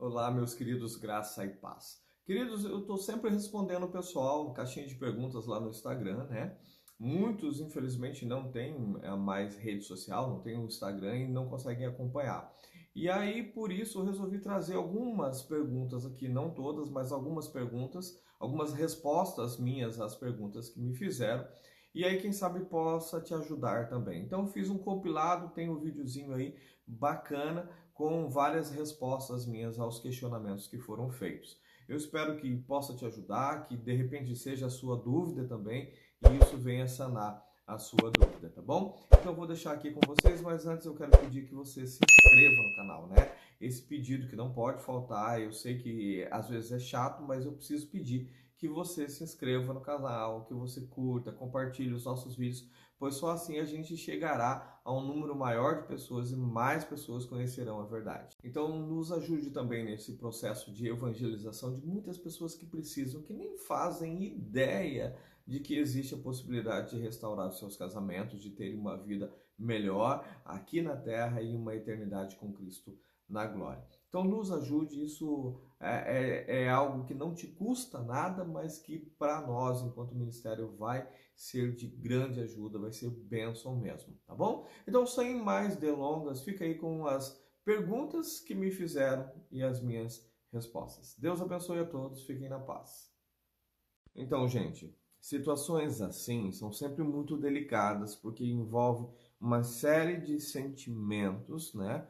Olá, meus queridos, graça e paz. Queridos, eu estou sempre respondendo o pessoal, caixinha de perguntas lá no Instagram, né? Muitos, infelizmente, não têm mais rede social, não têm o Instagram e não conseguem acompanhar. E aí, por isso, eu resolvi trazer algumas perguntas aqui, não todas, mas algumas perguntas, algumas respostas minhas às perguntas que me fizeram. E aí, quem sabe, possa te ajudar também. Então, fiz um compilado, tem um videozinho aí bacana, com várias respostas minhas aos questionamentos que foram feitos. Eu espero que possa te ajudar, que de repente seja a sua dúvida também e isso venha sanar a sua dúvida, tá bom? Então eu vou deixar aqui com vocês, mas antes eu quero pedir que você se inscreva no canal, né? Esse pedido que não pode faltar, eu sei que às vezes é chato, mas eu preciso pedir que você se inscreva no canal, que você curta, compartilhe os nossos vídeos, pois só assim a gente chegará a um número maior de pessoas e mais pessoas conhecerão a verdade. Então nos ajude também nesse processo de evangelização de muitas pessoas que precisam, que nem fazem ideia de que existe a possibilidade de restaurar os seus casamentos, de terem uma vida melhor aqui na terra e uma eternidade com Cristo na glória. Então nos ajude, isso é algo que não te custa nada, mas que para nós, enquanto ministério, vai ser de grande ajuda, vai ser bênção mesmo, tá bom? Então, sem mais delongas, fica aí com as perguntas que me fizeram e as minhas respostas. Deus abençoe a todos, fiquem na paz. Então, gente, situações assim são sempre muito delicadas, porque envolve uma série de sentimentos, né?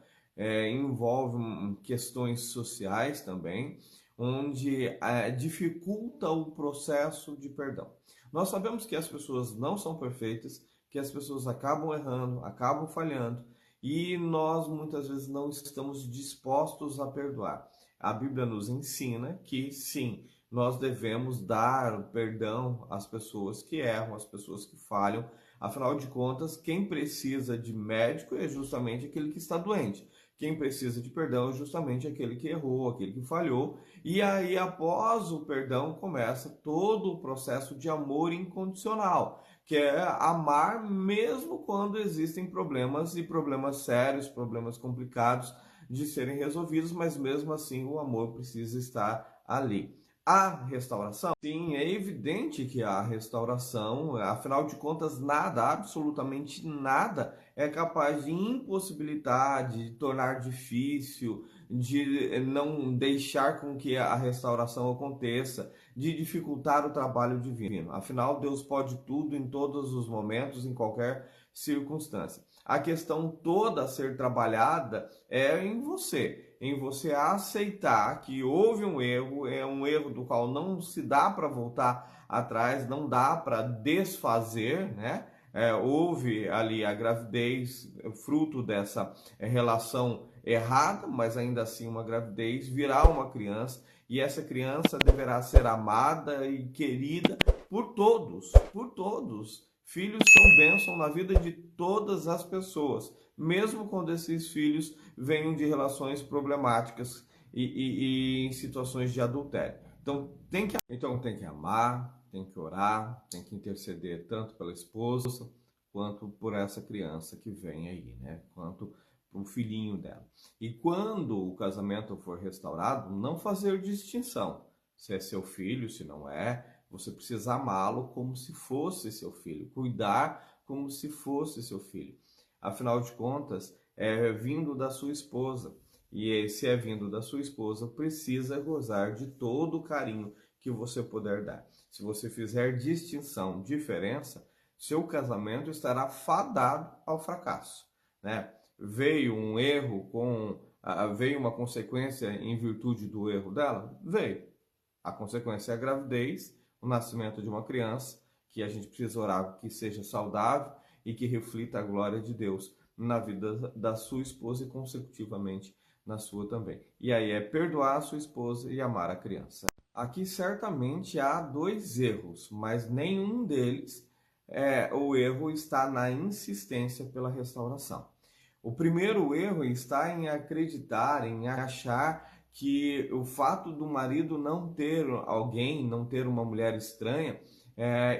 Envolve questões sociais também, onde dificulta o processo de perdão. Nós sabemos que as pessoas não são perfeitas, que as pessoas acabam errando, acabam falhando, e nós muitas vezes não estamos dispostos a perdoar. A Bíblia nos ensina que sim, nós devemos dar perdão às pessoas que erram, às pessoas que falham. Afinal de contas, quem precisa de médico é justamente aquele que está doente. Quem precisa de perdão é justamente aquele que errou, aquele que falhou. E aí, após o perdão, começa todo o processo de amor incondicional, que é amar mesmo quando existem problemas e problemas sérios, problemas complicados de serem resolvidos, mas mesmo assim o amor precisa estar ali. A restauração? Sim, é evidente que a restauração, afinal de contas, nada, absolutamente nada, é capaz de impossibilitar, de tornar difícil, de não deixar com que a restauração aconteça, de dificultar o trabalho divino. Afinal, Deus pode tudo em todos os momentos, em qualquer circunstância. A questão toda a ser trabalhada é em você aceitar que houve um erro, é um erro do qual não se dá para voltar atrás, não dá para desfazer, né? Houve ali a gravidez, fruto dessa relação errada, mas ainda assim uma gravidez, virá uma criança, e essa criança deverá ser amada e querida por todos, por todos. Filhos são bênção na vida de todas as pessoas, mesmo quando esses filhos venham de relações problemáticas e em situações de adultério. Então tem que amar, tem que orar, tem que interceder tanto pela esposa quanto por essa criança que vem aí, né? Quanto para o filhinho dela. E quando o casamento for restaurado, não fazer distinção se é seu filho, se não é. Você precisa amá-lo como se fosse seu filho, cuidar como se fosse seu filho. Afinal de contas, é vindo da sua esposa. E se é vindo da sua esposa, precisa gozar de todo o carinho que você puder dar. Se você fizer distinção, diferença, seu casamento estará fadado ao fracasso, né? Veio um erro veio uma consequência em virtude do erro dela? Veio. A consequência é a gravidez, o nascimento de uma criança, que a gente precisa orar que seja saudável e que reflita a glória de Deus na vida da sua esposa e consecutivamente na sua também. E aí é perdoar a sua esposa e amar a criança. Aqui certamente há dois erros, mas nenhum deles o erro está na insistência pela restauração. O primeiro erro está em acreditar, em achar que o fato do marido não ter alguém, não ter uma mulher estranha,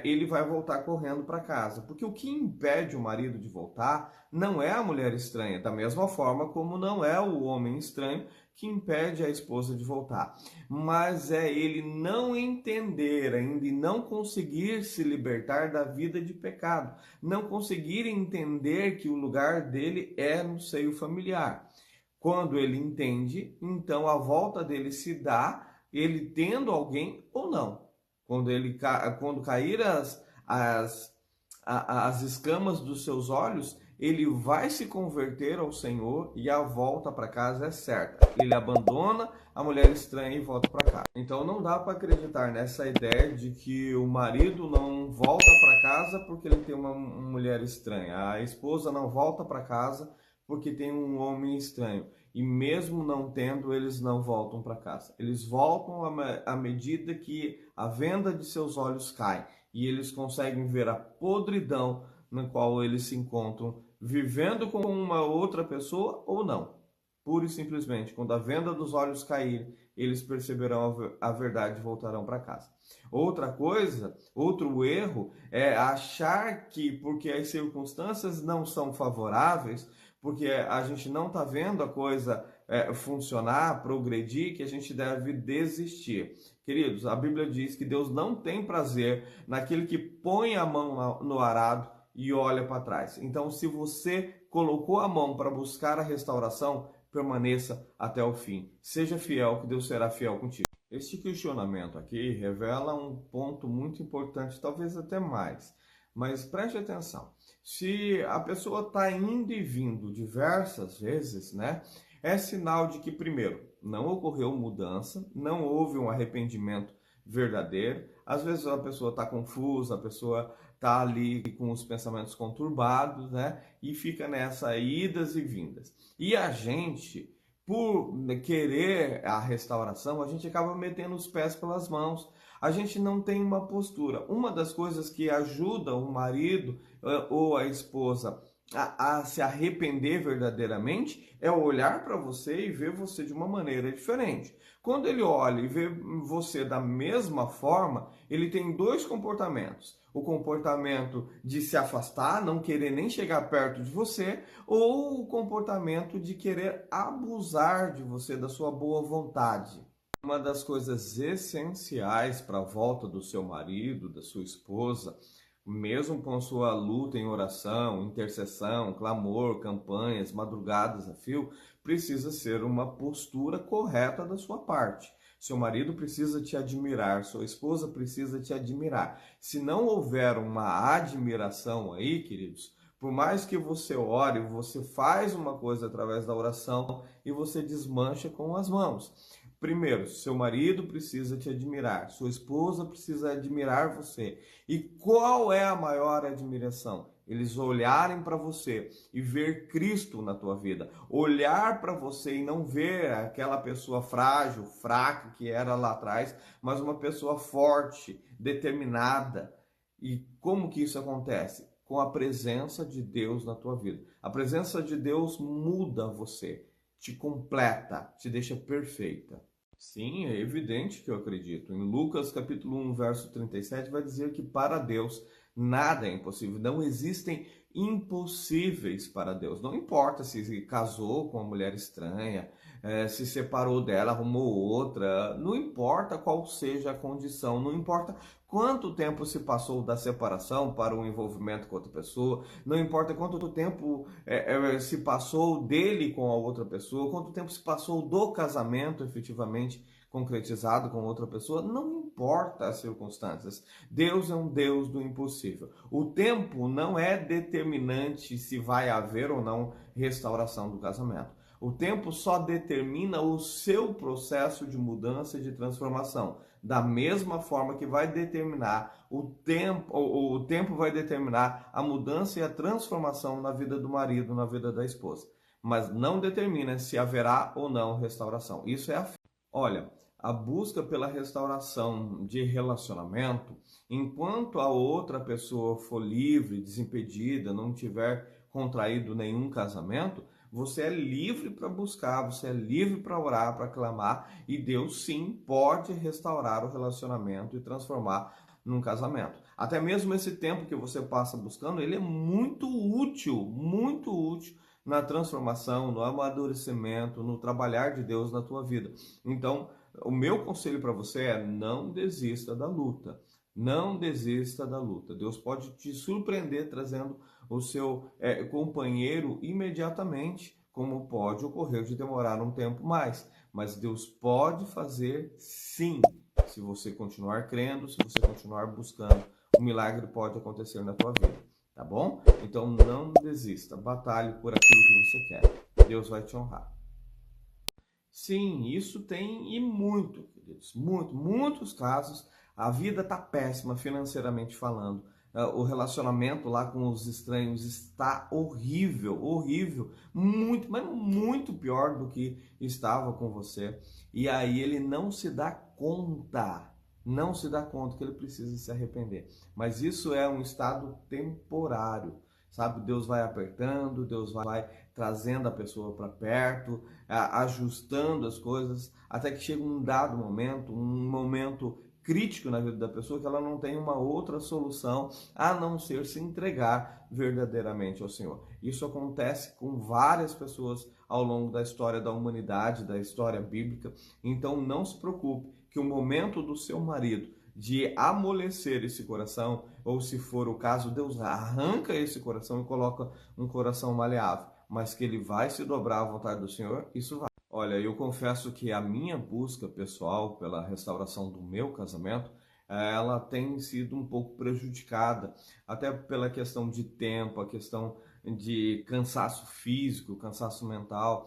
ele vai voltar correndo para casa. Porque o que impede o marido de voltar não é a mulher estranha, da mesma forma como não é o homem estranho que impede a esposa de voltar, mas é ele não entender ainda e não conseguir se libertar da vida de pecado, não conseguir entender que o lugar dele é no seio familiar. Quando ele entende, então a volta dele se dá, ele tendo alguém ou não. Quando cair as escamas dos seus olhos, ele vai se converter ao Senhor e a volta para casa é certa. Ele abandona a mulher estranha e volta para casa. Então não dá para acreditar nessa ideia de que o marido não volta para casa porque ele tem uma mulher estranha. A esposa não volta para casa porque tem um homem estranho. E mesmo não tendo, eles não voltam para casa. Eles voltam à medida que a venda de seus olhos cai e eles conseguem ver a podridão na qual eles se encontram, vivendo com uma outra pessoa ou não. Pura e simplesmente, quando a venda dos olhos cair, eles perceberão a verdade e voltarão para casa. Outra coisa, outro erro, é achar que porque as circunstâncias não são favoráveis, porque a gente não está vendo a coisa funcionar, progredir, que a gente deve desistir. Queridos, a Bíblia diz que Deus não tem prazer naquele que põe a mão no arado e olha para trás. Então, se você colocou a mão para buscar a restauração, permaneça até o fim. Seja fiel, que Deus será fiel contigo. Este questionamento aqui revela um ponto muito importante, talvez até mais. Mas preste atenção. Se a pessoa está indo e vindo diversas vezes, né, é sinal de que, primeiro, não ocorreu mudança, não houve um arrependimento verdadeiro. Às vezes a pessoa está confusa, a pessoa está ali com os pensamentos conturbados, né? E fica nessa idas e vindas. E a gente, por querer a restauração, a gente acaba metendo os pés pelas mãos. A gente não tem uma postura. Uma das coisas que ajuda o marido ou a esposa a se arrepender verdadeiramente é olhar para você e ver você de uma maneira diferente. Quando ele olha e vê você da mesma forma, ele tem dois comportamentos. O comportamento de se afastar, não querer nem chegar perto de você, ou o comportamento de querer abusar de você, da sua boa vontade. Uma das coisas essenciais para a volta do seu marido, da sua esposa, mesmo com sua luta em oração, intercessão, clamor, campanhas, madrugadas a fio, precisa ser uma postura correta da sua parte. Seu marido precisa te admirar, sua esposa precisa te admirar. Se não houver uma admiração aí, queridos, por mais que você ore, você faz uma coisa através da oração e você desmancha com as mãos. Primeiro, seu marido precisa te admirar, sua esposa precisa admirar você. E qual é a maior admiração? Eles olharem para você e ver Cristo na tua vida. Olhar para você e não ver aquela pessoa frágil, fraca que era lá atrás, mas uma pessoa forte, determinada. E como que isso acontece? Com a presença de Deus na tua vida. A presença de Deus muda você, te completa, te deixa perfeita. Sim, é evidente que eu acredito. Em Lucas capítulo 1, verso 37, vai dizer que para Deus nada é impossível. Não existem impossíveis para Deus. Não importa se casou com uma mulher estranha, se separou dela, arrumou outra. Não importa qual seja a condição. Não importa quanto tempo se passou da separação para o envolvimento com outra pessoa. Não importa quanto tempo se passou dele com a outra pessoa. Quanto tempo se passou do casamento efetivamente concretizado com outra pessoa, não importa as circunstâncias. Deus é um Deus do impossível. O tempo não é determinante se vai haver ou não restauração do casamento. O tempo só determina o seu processo de mudança e de transformação. Da mesma forma que vai determinar o tempo vai determinar a mudança e a transformação na vida do marido, na vida da esposa. Mas não determina se haverá ou não restauração. Isso é a fé. Olha, a busca pela restauração de relacionamento, enquanto a outra pessoa for livre, desimpedida, não tiver contraído nenhum casamento, você é livre para buscar, você é livre para orar, para clamar, e Deus sim pode restaurar o relacionamento e transformar num casamento. Até mesmo esse tempo que você passa buscando, ele é muito útil na transformação, no amadurecimento, no trabalhar de Deus na tua vida. Então, o meu conselho para você é: não desista da luta. Não desista da luta. Deus pode te surpreender trazendo o seu companheiro imediatamente, como pode ocorrer de demorar um tempo mais. Mas Deus pode fazer sim, se você continuar crendo, se você continuar buscando. O milagre pode acontecer na tua vida, tá bom? Então não desista, batalhe por aquilo que você quer. Deus vai te honrar. Sim, isso tem e muito, queridos, muitos casos. A vida tá péssima financeiramente falando. O relacionamento lá com os estranhos está horrível, horrível, muito, mas muito pior do que estava com você. E aí ele não se dá conta, não se dá conta que ele precisa se arrepender. Mas isso é um estado temporário, sabe? Deus vai apertando, Deus vai trazendo a pessoa para perto, ajustando as coisas, até que chega um dado momento, um momento crítico na vida da pessoa, que ela não tem uma outra solução a não ser se entregar verdadeiramente ao Senhor. Isso acontece com várias pessoas ao longo da história da humanidade, da história bíblica. Então não se preocupe que o momento do seu marido de amolecer esse coração, ou se for o caso, Deus arranca esse coração e coloca um coração maleável, mas que ele vai se dobrar à vontade do Senhor, isso vai. Olha, eu confesso que a minha busca pessoal pela restauração do meu casamento, ela tem sido um pouco prejudicada, até pela questão de tempo, a questão de cansaço físico, cansaço mental,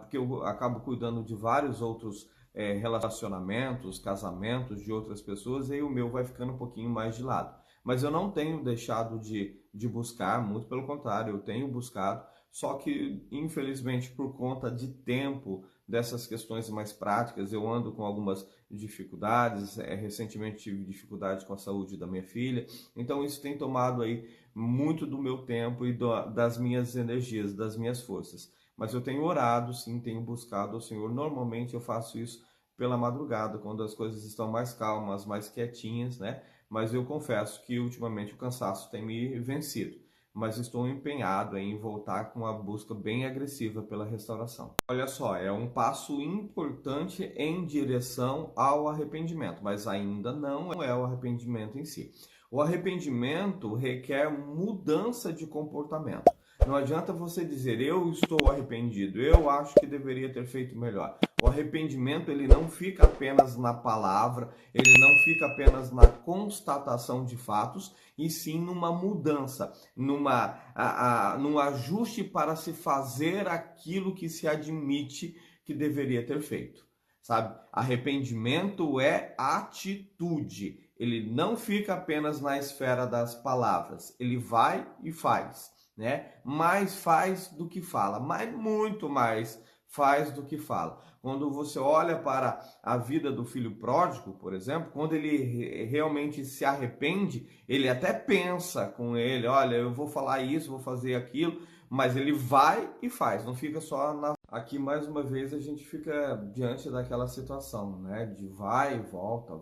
porque eu acabo cuidando de vários outros relacionamentos, casamentos de outras pessoas, e aí o meu vai ficando um pouquinho mais de lado. Mas eu não tenho deixado de buscar, muito pelo contrário, eu tenho buscado, só que, infelizmente, por conta de tempo, dessas questões mais práticas, eu ando com algumas dificuldades. Recentemente tive dificuldade com a saúde da minha filha, então isso tem tomado aí muito do meu tempo e das minhas energias, das minhas forças. Mas eu tenho orado, sim, tenho buscado ao Senhor. Normalmente eu faço isso pela madrugada, quando as coisas estão mais calmas, mais quietinhas, né? Mas eu confesso que ultimamente o cansaço tem me vencido. Mas estou empenhado em voltar com uma busca bem agressiva pela restauração. Olha só, é um passo importante em direção ao arrependimento, mas ainda não é o arrependimento em si. O arrependimento requer mudança de comportamento. Não adianta você dizer: eu estou arrependido, eu acho que deveria ter feito melhor. O arrependimento, ele não fica apenas na palavra, ele não fica apenas na constatação de fatos, e sim numa mudança, num ajuste para se fazer aquilo que se admite que deveria ter feito. Sabe? Arrependimento é atitude. Ele não fica apenas na esfera das palavras, ele vai e faz. Né? Mais faz do que fala, mas muito mais faz do que fala. Quando você olha para a vida do filho pródigo, por exemplo, quando ele realmente se arrepende, ele até pensa com ele: olha, eu vou falar isso, vou fazer aquilo, mas ele vai e faz, não fica só na... Aqui, mais uma vez, a gente fica diante daquela situação, né? De vai e volta,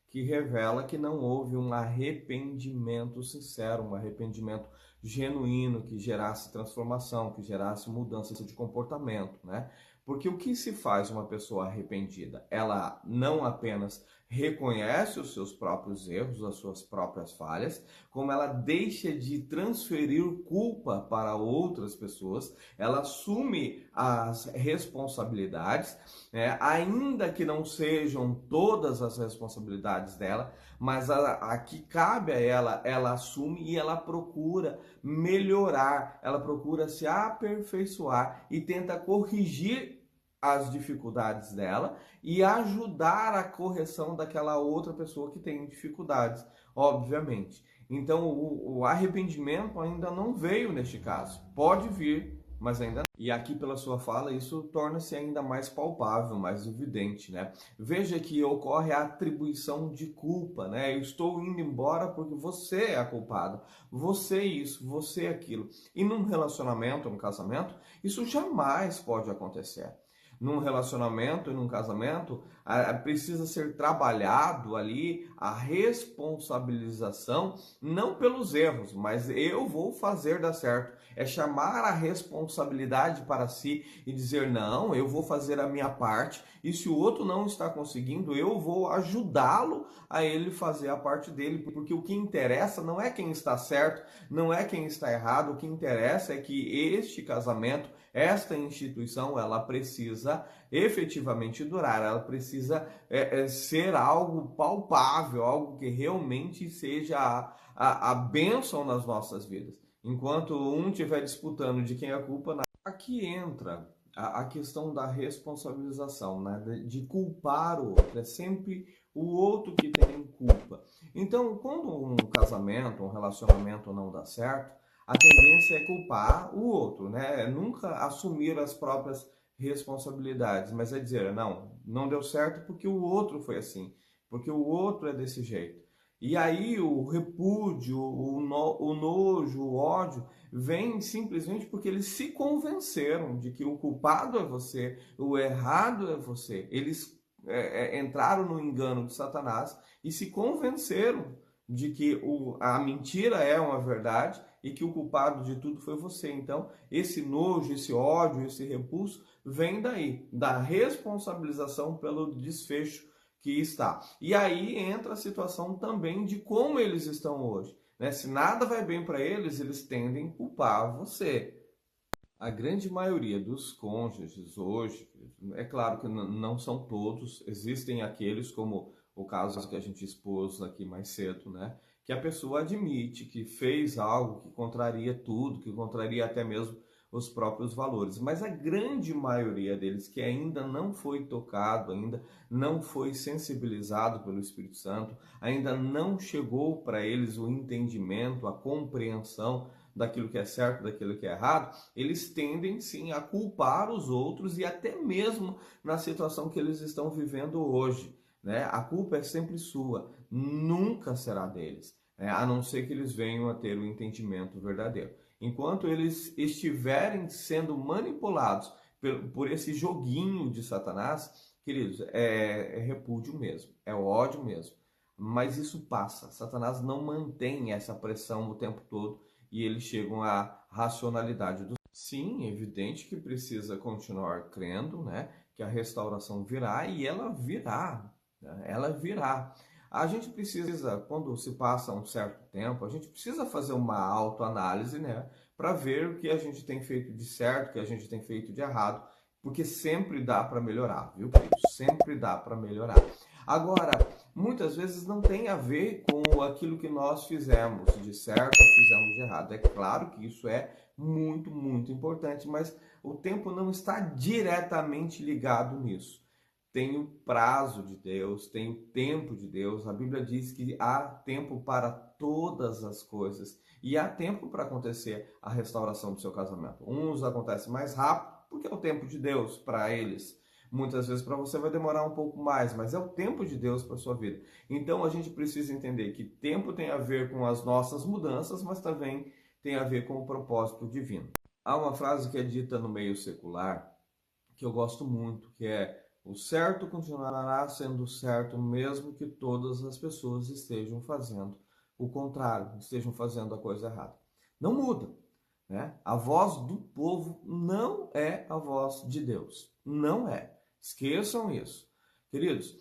que revela que não houve um arrependimento sincero, um arrependimento genuíno, que gerasse transformação, que gerasse mudança de comportamento, né? Porque o que se faz uma pessoa arrependida? Ela não apenas reconhece os seus próprios erros, as suas próprias falhas, como ela deixa de transferir culpa para outras pessoas, ela assume as responsabilidades, né? Ainda que não sejam todas as responsabilidades dela, mas a que cabe a ela assume e ela procura melhorar, ela procura se aperfeiçoar e tenta corrigir as dificuldades dela e ajudar a correção daquela outra pessoa que tem dificuldades, obviamente. Então, o arrependimento ainda não veio neste caso. Pode vir, mas ainda não. E aqui, pela sua fala, isso torna-se ainda mais palpável, mais evidente, né? Veja que ocorre a atribuição de culpa, né? Eu estou indo embora porque você é a culpada. Você isso, você aquilo. E num relacionamento, num casamento, isso jamais pode acontecer. Num relacionamento e num casamento, precisa ser trabalhado ali a responsabilização, não pelos erros, mas eu vou fazer dar certo. É chamar a responsabilidade para si e dizer, não, eu vou fazer a minha parte, e se o outro não está conseguindo, eu vou ajudá-lo a ele fazer a parte dele, porque o que interessa não é quem está certo, não é quem está errado, o que interessa é que este casamento, esta instituição, ela precisa efetivamente durar, ela precisa ser algo palpável, algo que realmente seja a bênção nas nossas vidas. Enquanto um estiver disputando de quem é a culpa, aqui entra a questão da responsabilização, né? De culpar o outro, é sempre o outro que tem culpa. Então, quando um casamento, um relacionamento não dá certo, a tendência é culpar o outro, né? É nunca assumir as próprias responsabilidades, mas é dizer, não deu certo porque o outro foi assim, porque o outro é desse jeito. E aí o repúdio, o nojo, o ódio vem simplesmente porque eles se convenceram de que o culpado é você, o errado é você. Eles entraram no engano de Satanás e se convenceram de que a mentira é uma verdade e que o culpado de tudo foi você. Então, esse nojo, esse ódio, esse repulso vem daí, da responsabilização pelo desfecho que está. E aí entra a situação também de como eles estão hoje. Né? Se nada vai bem para eles, eles tendem a culpar você. A grande maioria dos cônjuges hoje, é claro que não são todos, existem aqueles, como o caso que a gente expôs aqui mais cedo, né? Que a pessoa admite que fez algo que contraria tudo, que contraria até mesmo os próprios valores. Mas a grande maioria deles que ainda não foi tocado, ainda não foi sensibilizado pelo Espírito Santo, ainda não chegou para eles o entendimento, a compreensão daquilo que é certo, daquilo que é errado, eles tendem sim a culpar os outros e até mesmo na situação que eles estão vivendo hoje. Né? A culpa é sempre sua, nunca será deles, né? A não ser que eles venham a ter o entendimento verdadeiro. Enquanto eles estiverem sendo manipulados por esse joguinho de Satanás, queridos, é repúdio mesmo, é ódio mesmo. Mas isso passa. Satanás não mantém essa pressão o tempo todo e eles chegam à racionalidade do... Sim, é evidente que precisa continuar crendo, né? Que a restauração virá e ela virá, né? Ela virá. A gente precisa, quando se passa um certo tempo, a gente precisa fazer uma autoanálise, né? Para ver o que a gente tem feito de certo, o que a gente tem feito de errado, porque sempre dá para melhorar, viu, querido? Sempre dá para melhorar. Agora, muitas vezes não tem a ver com aquilo que nós fizemos de certo ou fizemos de errado. É claro que isso é muito, muito importante, mas o tempo não está diretamente ligado nisso. Tem o prazo de Deus, tem o tempo de Deus. A Bíblia diz que há tempo para todas as coisas e há tempo para acontecer a restauração do seu casamento. Uns acontece mais rápido, porque é o tempo de Deus para eles. Muitas vezes para você vai demorar um pouco mais, mas é o tempo de Deus para a sua vida. Então a gente precisa entender que tempo tem a ver com as nossas mudanças, mas também tem a ver com o propósito divino. Há uma frase que é dita no meio secular que eu gosto muito, que é: o certo continuará sendo certo mesmo que todas as pessoas estejam fazendo o contrário, estejam fazendo a coisa errada. Não muda. Né? A voz do povo não é a voz de Deus. Não é. Esqueçam isso. Queridos,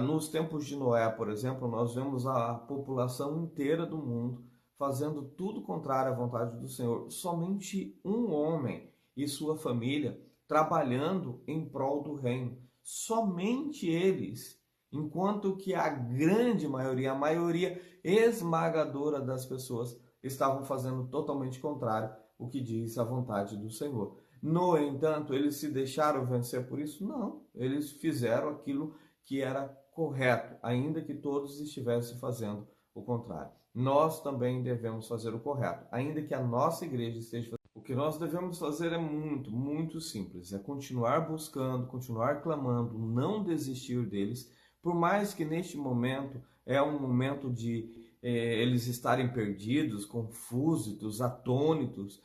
nos tempos de Noé, por exemplo, nós vemos a população inteira do mundo fazendo tudo contrário à vontade do Senhor. Somente um homem e sua família trabalhando em prol do reino. Somente eles. Enquanto que a grande maioria, a maioria esmagadora das pessoas estavam fazendo totalmente contrário o que diz a vontade do Senhor. No entanto, eles se deixaram vencer por isso? Não. Eles fizeram aquilo que era correto, ainda que todos estivessem fazendo o contrário. Nós também devemos fazer o correto, ainda que a nossa igreja esteja fazendo. O que nós devemos fazer é muito, muito simples. É continuar buscando, continuar clamando, não desistir deles, por mais que neste momento é um momento de eles estarem perdidos, confusos, atônitos,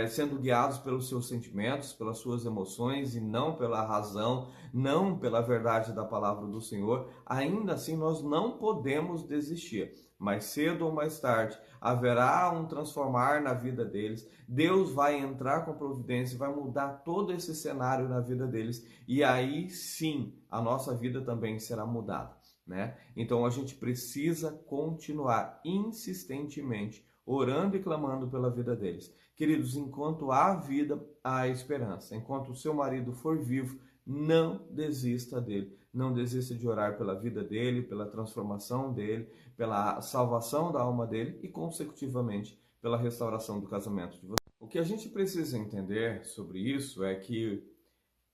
sendo guiados pelos seus sentimentos, pelas suas emoções e não pela razão, não pela verdade da palavra do Senhor, ainda assim nós não podemos desistir. Mais cedo ou mais tarde haverá um transformar na vida deles. Deus vai entrar com providência, vai mudar todo esse cenário na vida deles e aí sim a nossa vida também será mudada, né? Então a gente precisa continuar insistentemente orando e clamando pela vida deles. Queridos, enquanto há vida, há esperança. Enquanto o seu marido for vivo, não desista dele. Não desista de orar pela vida dele, pela transformação dele, pela salvação da alma dele e, consecutivamente, pela restauração do casamento de você. O que a gente precisa entender sobre isso é que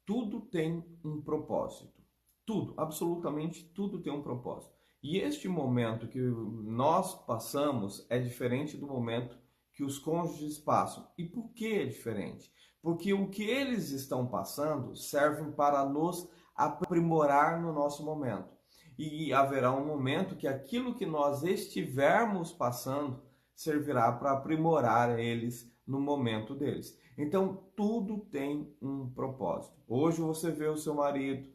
tudo tem um propósito. Tudo, absolutamente tudo tem um propósito. E este momento que nós passamos é diferente do momento que os cônjuges passam. E por que é diferente? Porque o que eles estão passando serve para nos aprimorar no nosso momento. E haverá um momento que aquilo que nós estivermos passando servirá para aprimorar eles no momento deles. Então, tudo tem um propósito. Hoje você vê o seu marido,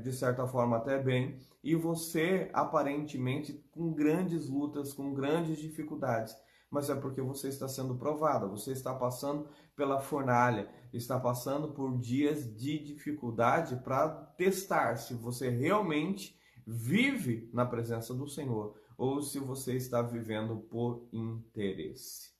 de certa forma até bem, e você aparentemente com grandes lutas, com grandes dificuldades, mas é porque você está sendo provada, você está passando pela fornalha, está passando por dias de dificuldade para testar se você realmente vive na presença do Senhor ou se você está vivendo por interesse.